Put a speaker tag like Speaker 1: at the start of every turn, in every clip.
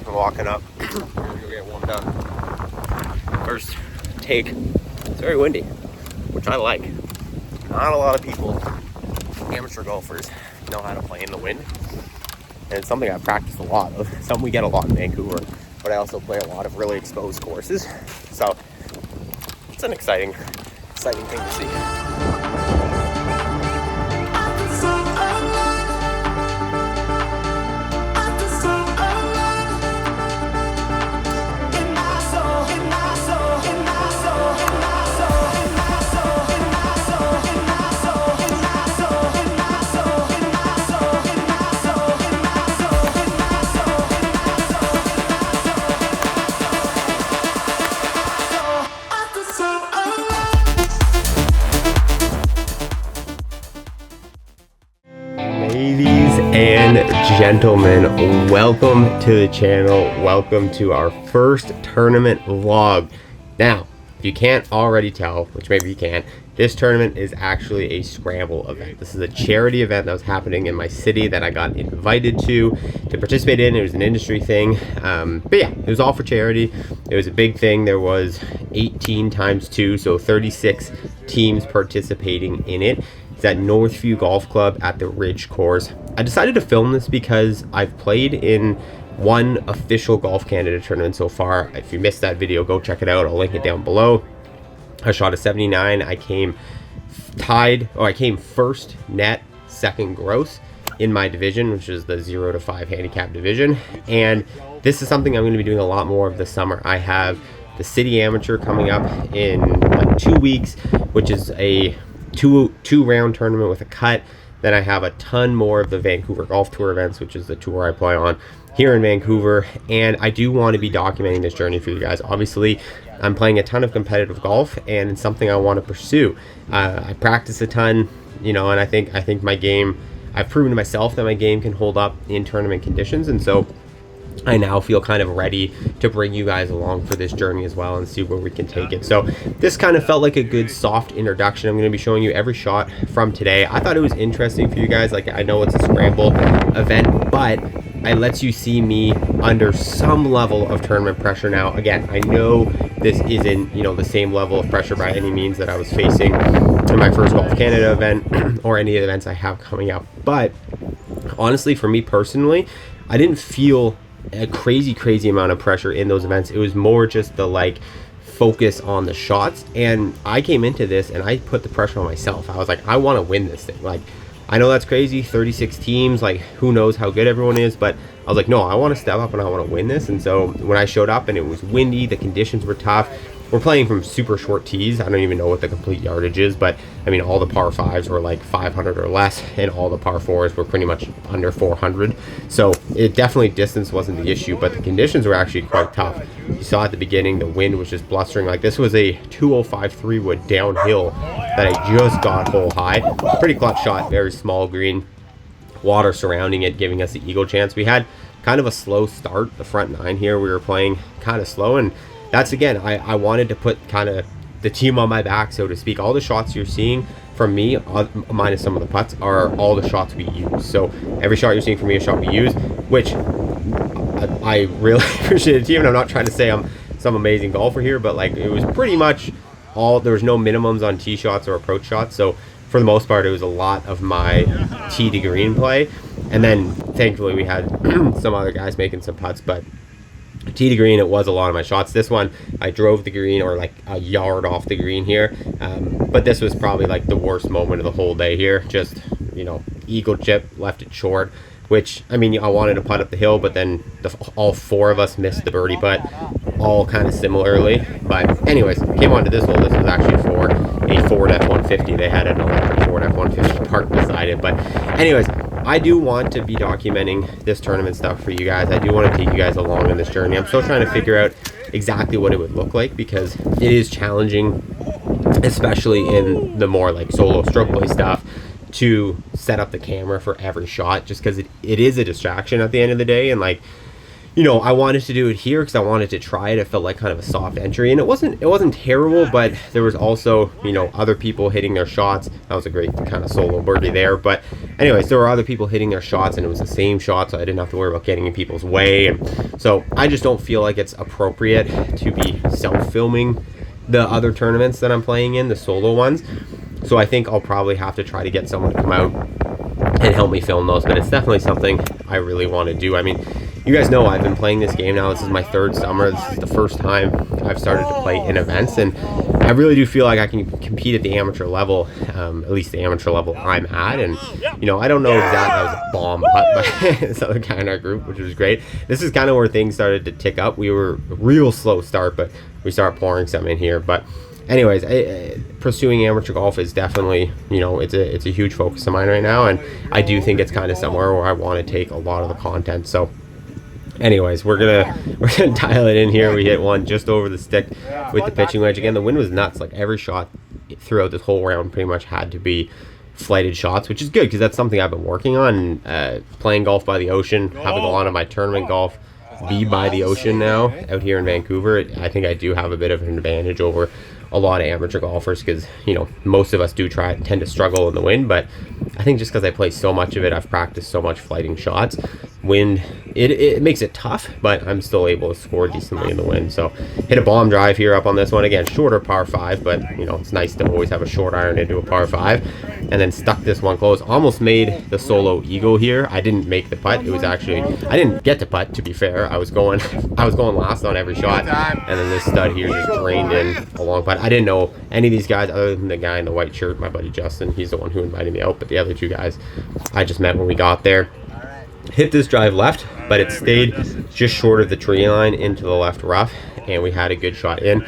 Speaker 1: We're walking up. We're gonna get warmed up. First take. It's very windy, which I like. Not a lot of people, amateur golfers, know how to play in the wind. And it's something I practice a lot of. Something we get a lot in Vancouver, but I also play a lot of really exposed courses. So it's an exciting thing to see. Ladies and gentlemen, welcome to the channel. Welcome to our first tournament vlog. Now, if you can't already tell, which maybe you can, this tournament is actually a scramble event. This is a charity event that was happening in my city that I got invited to participate in. It was an industry thing, but yeah, it was all for charity. It was a big thing. There was 18 times 2, so 36 teams participating in it. It's at Northview Golf Club at the Ridge course. I decided to film this because I've played in one official Golf Canada tournament so far. If you missed that video, go check it out. I'll link it down below. I shot a 79. I came first net, second gross in my division, which is the 0 to 5 handicap division. And this is something I'm going to be doing a lot more of this summer. I have the City Amateur coming up in like 2 weeks, which is a two round tournament with a cut. Then I have a ton more of the Vancouver Golf Tour events, which is the tour I play on here in Vancouver. And I do want to be documenting this journey for you guys. Obviously, I'm playing a ton of competitive golf, and it's something I want to pursue. I practice a ton, and I think my game, I've proven to myself that my game can hold up in tournament conditions, and so I now feel kind of ready to bring you guys along for this journey as well and see where we can take it. So this kind of felt like a good soft introduction. I'm going to be showing you every shot from today. I thought it was interesting for you guys. Like, I know it's a scramble event, but it lets you see me under some level of tournament pressure. Now, again, I know this isn't, the same level of pressure by any means that I was facing in my first Golf Canada event or any of the events I have coming up. But honestly, for me personally, I didn't feel a crazy amount of pressure in those events. It was more just the focus on the shots, and I came into this and I put the pressure on myself. I was like, I want to win this thing. Like, I know that's crazy, 36 teams, like who knows how good everyone is, but I was like, no, I want to step up and I want to win this. And so when I showed up and it was windy, the conditions were tough. We're playing from super short tees. I don't even know what the complete yardage is, but I mean, all the par 5s were like 500 or less, and all the par 4s were pretty much under 400. So it definitely, distance wasn't the issue, but the conditions were actually quite tough. You saw at the beginning, the wind was just blustering. Like, this was a 205 3-wood downhill that I just got hole high. Pretty clutch shot, very small green, water surrounding it, giving us the eagle chance. We had kind of a slow start. The front 9 here, we were playing kind of slow, and that's, again, I wanted to put kind of the team on my back, so to speak. All the shots you're seeing from me, minus some of the putts, are all the shots we use. So every shot you're seeing from me is a shot we use, which I really appreciate the team. And I'm not trying to say I'm some amazing golfer here, but like, it was pretty much all, there was no minimums on tee shots or approach shots. So for the most part, it was a lot of my tee to green play. And then thankfully we had some other guys making some putts, but tee to green, it was a lot of my shots. This one, I drove the green, or like a yard off the green here, but this was probably like the worst moment of the whole day here. Just, eagle chip, left it short, which, I mean, I wanted to putt up the hill, but then all 4 of us missed the birdie putt, all kind of similarly. But anyways, came on to this hole. This was actually for a Ford F-150. They had an electric Ford F-150 parked beside it. But anyways, I do want to be documenting this tournament stuff for you guys. I do want to take you guys along on this journey. I'm still trying to figure out exactly what it would look like, because it is challenging, especially in the more like solo stroke play stuff, to set up the camera for every shot, just because it is a distraction at the end of the day. And like, you know, I wanted to do it here because I wanted to try it. It felt like kind of a soft entry, and it wasn't terrible, but there was also, you know, other people hitting their shots. That was a great kind of solo birdie there. But anyways, there were other people hitting their shots, and it was the same shot, so I didn't have to worry about getting in people's way. And so I just don't feel like it's appropriate to be self-filming the other tournaments that I'm playing in, the solo ones. So I think I'll probably have to try to get someone to come out and help me film those, but it's definitely something I really want to do. I mean, you guys know I've been playing this game now. This is my third summer. This is the first time I've started to play in events, and I really do feel like I can compete at the amateur level, at least the amateur level I'm at. And, you know, I don't know exactly, that was a bomb putt by this other guy in our group, which was great. This is kind of where things started to tick up. We were a real slow start, but we started pouring some in here. But anyways, pursuing amateur golf is definitely, you know, it's a huge focus of mine right now, and I do think it's kind of somewhere where I want to take a lot of the content. So anyways, we're gonna dial it in here. We hit one just over the stick with the pitching wedge. Again, the wind was nuts. Like every shot throughout this whole round pretty much had to be flighted shots, which is good because that's something I've been working on. Playing golf by the ocean, having a lot of my tournament golf be by the ocean now out here in Vancouver. I think I do have a bit of an advantage over a lot of amateur golfers because, you know, most of us tend to struggle in the wind, but I think just because I play so much of it, I've practiced so much flighting shots. Wind, it makes it tough, but I'm still able to score decently in the wind. So hit a bomb drive here up on this one. Again, shorter par 5, but, you know, it's nice to always have a short iron into a par 5. And then stuck this one close. Almost made the solo eagle here. I didn't make the putt. It was actually, I didn't get the putt, to be fair. I was going last on every shot, and then this stud here just drained in a long putt. I didn't know any of these guys other than the guy in the white shirt, my buddy Justin. He's the one who invited me out, but the other two guys I just met when we got there. Hit this drive left, but it stayed just short of the tree line into the left rough, and we had a good shot in.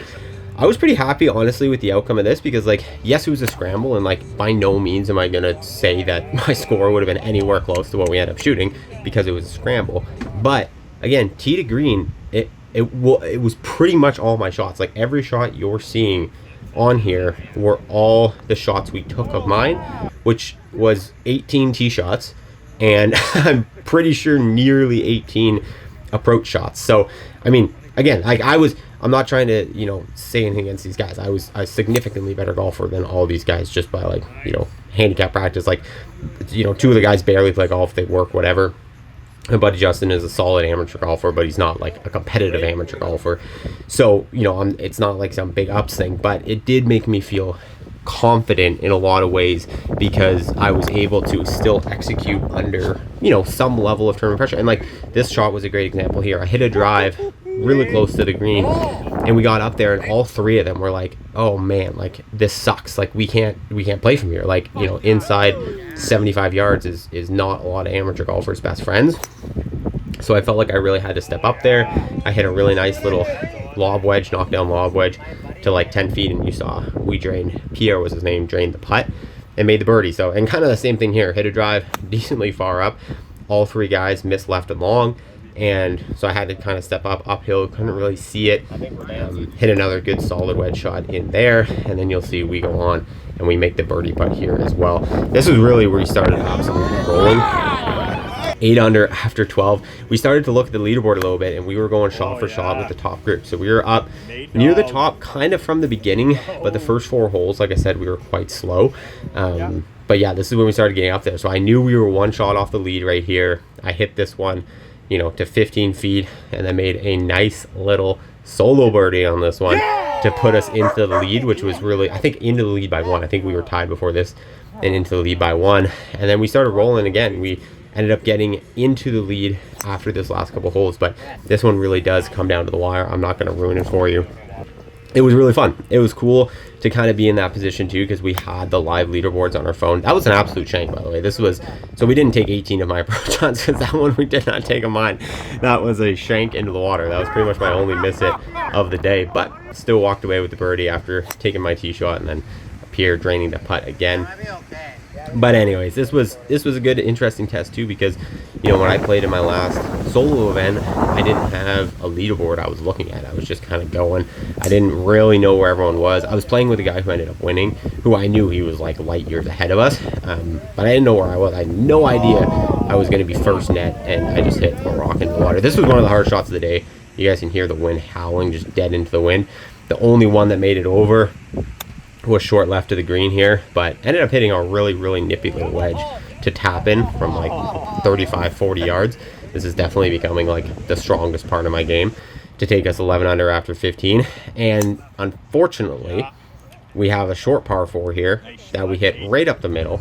Speaker 1: I was pretty happy, honestly, with the outcome of this because, like, yes, it was a scramble, and, like, by no means am I going to say that my score would have been anywhere close to what we ended up shooting because it was a scramble. But, again, tee to green, it was pretty much all my shots. Like, every shot you're seeing on here were all the shots we took of mine, which was 18 tee shots, and I'm pretty sure nearly 18 approach shots. So, I mean, again, like, I'm not trying to, you know, say anything against these guys. I was a significantly better golfer than all these guys just by, like, you know, handicap practice. Like, you know, two of the guys barely play golf. They work, whatever. My buddy Justin is a solid amateur golfer, but he's not, like, a competitive amateur golfer. So, you know, it's not like some big ups thing, but it did make me feel confident in a lot of ways because I was able to still execute under, you know, some level of tournament pressure. And, like, this shot was a great example here. I hit a drive really close to the green, and we got up there, and all three of them were like, oh man, like, this sucks. Like, we can't play from here. Like, you know, inside 75 yards is not a lot of amateur golfers' best friends. So I felt like I really had to step up there. I hit a really nice little lob wedge, knockdown lob wedge to like 10 feet, and you saw Pierre was his name, drained the putt and made the birdie. So, and kind of the same thing here, hit a drive decently far up. All three guys missed left and long, and so I had to kind of step uphill, couldn't really see it. Hit another good solid wedge shot in there, and then you'll see we go on and we make the birdie putt here as well. This is really where we started absolutely rolling. 8 under after 12. We started to look at the leaderboard a little bit, and we were going shot for shot with the top group. So we were up near the top kind of from the beginning, but the first 4 holes, like I said, we were quite slow. But yeah, this is when we started getting up there. So I knew we were 1 shot off the lead right here. I hit this one, you know, to 15 feet, and then made a nice little solo birdie on this one to put us into the lead, which was really, I think, into the lead by 1. I think we were tied before this and into the lead by 1. And then we started rolling again. We ended up getting into the lead after this last couple holes, but this one really does come down to the wire. I'm not going to ruin it for you. It was really fun. It was cool to kind of be in that position too, because we had the live leaderboards on our phone. That was an absolute shank, by the way. This was, so we didn't take 18 of my approach shots, because that one we did not take of mine. That was a shank into the water. That was pretty much my only miss it of the day, but still walked away with the birdie after taking my tee shot, and then Pierre draining the putt again. But anyways, this was a good, interesting test too, because you know, when I played in my last solo event, I didn't have a leaderboard I was looking at. I was just kind of going. I didn't really know where everyone was. I was playing with a guy who ended up winning, who I knew he was like light years ahead of us, but I didn't know where I was. I had no idea I was going to be first net, and I just hit a rock into the water. This was one of the hard shots of the day. You guys can hear the wind howling, just dead into the wind. The only one that made it over was short left of the green here, but ended up hitting a really nippy little wedge to tap in from like 35-40 yards. This is definitely becoming like the strongest part of my game, to take us 11 under after 15. And unfortunately, we have a short par 4 here that we hit right up the middle,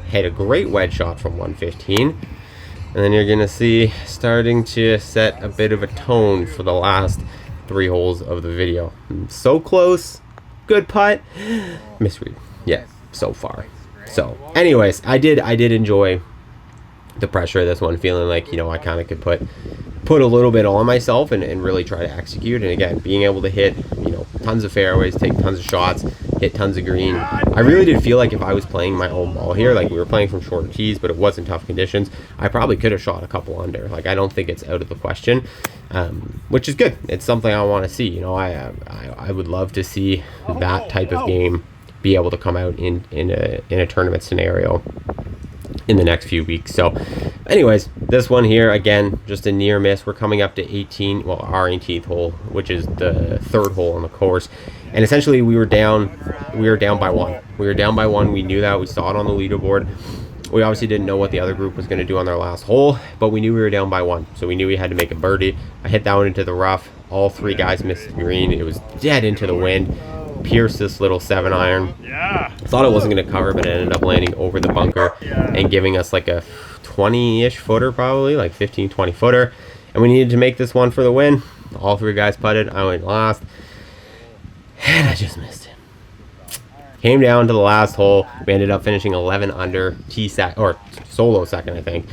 Speaker 1: hit a great wedge shot from 115, and then you're gonna see starting to set a bit of a tone for the last 3 holes of the video. So close. Good putt. Misread. Yeah, so far. So anyways, I did enjoy the pressure of this one, feeling like, you know, I kind of could put a little bit on myself and really try to execute. And again, being able to hit, you know, tons of fairways, take tons of shots, hit tons of green. I really did feel like if I was playing my own ball here, like we were playing from shorter tees, but it wasn't tough conditions, I probably could have shot a couple under. Like, I don't think it's out of the question, which is good. It's something I want to see. You know, I would love to see that type of game be able to come out in a tournament scenario in the next few weeks. So anyways, this one here, again, just a near miss. We're coming up to 18, well, our 18th hole, which is the 3rd hole on the course, and essentially we were down by one. We knew that. We saw it on the leaderboard. We obviously didn't know what the other group was going to do on their last hole, but we knew we were down by one, so we knew we had to make a birdie. I hit that one into the rough. All 3 guys missed the green. It was dead into the wind. Pierced this little 7-iron. Thought it wasn't going to cover, but it ended up landing over the bunker and giving us like a 20-ish footer, probably like 15-20 footer, and we needed to make this one for the win. All 3 guys putted. I went last, and I just missed it. Came down to the last hole. We ended up finishing 11 under, solo second, I think.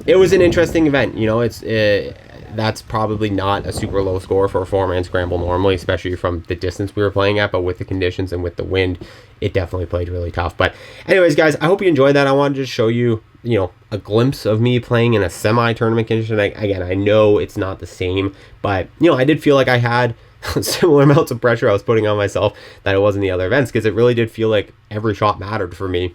Speaker 1: It was an interesting event. You know, that's probably not a super low score for a 4-man scramble normally, especially from the distance we were playing at, but with the conditions and with the wind, it definitely played really tough. But anyways, guys, I hope you enjoyed that. I wanted to show you, you know, a glimpse of me playing in a semi-tournament condition. Again, I know it's not the same, but, you know, I did feel like I had similar amounts of pressure I was putting on myself that it was in the other events, because it really did feel like every shot mattered for me.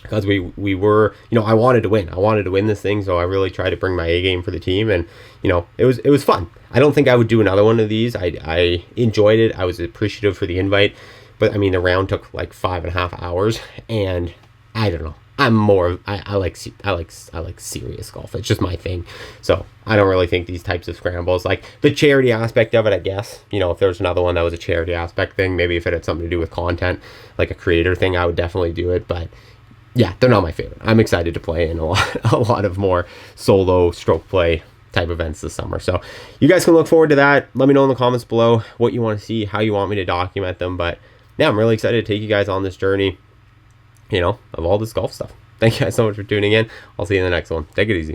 Speaker 1: Because we were, you know, I wanted to win this thing, so I really tried to bring my A game for the team, and you know, it was fun. I don't think I would do another one of these. I enjoyed it. I was appreciative for the invite, but I mean, the round took like 5.5 hours, and I don't know. I like serious golf. It's just my thing. So I don't really think these types of scrambles, like the charity aspect of it, I guess, you know, if there was another one that was a charity aspect thing, maybe if it had something to do with content, like a creator thing, I would definitely do it, but yeah, they're not my favorite. I'm excited to play in a lot of more solo stroke play type events this summer. So you guys can look forward to that. Let me know in the comments below what you want to see, how you want me to document them. But yeah, I'm really excited to take you guys on this journey, you know, of all this golf stuff. Thank you guys so much for tuning in. I'll see you in the next one. Take it easy.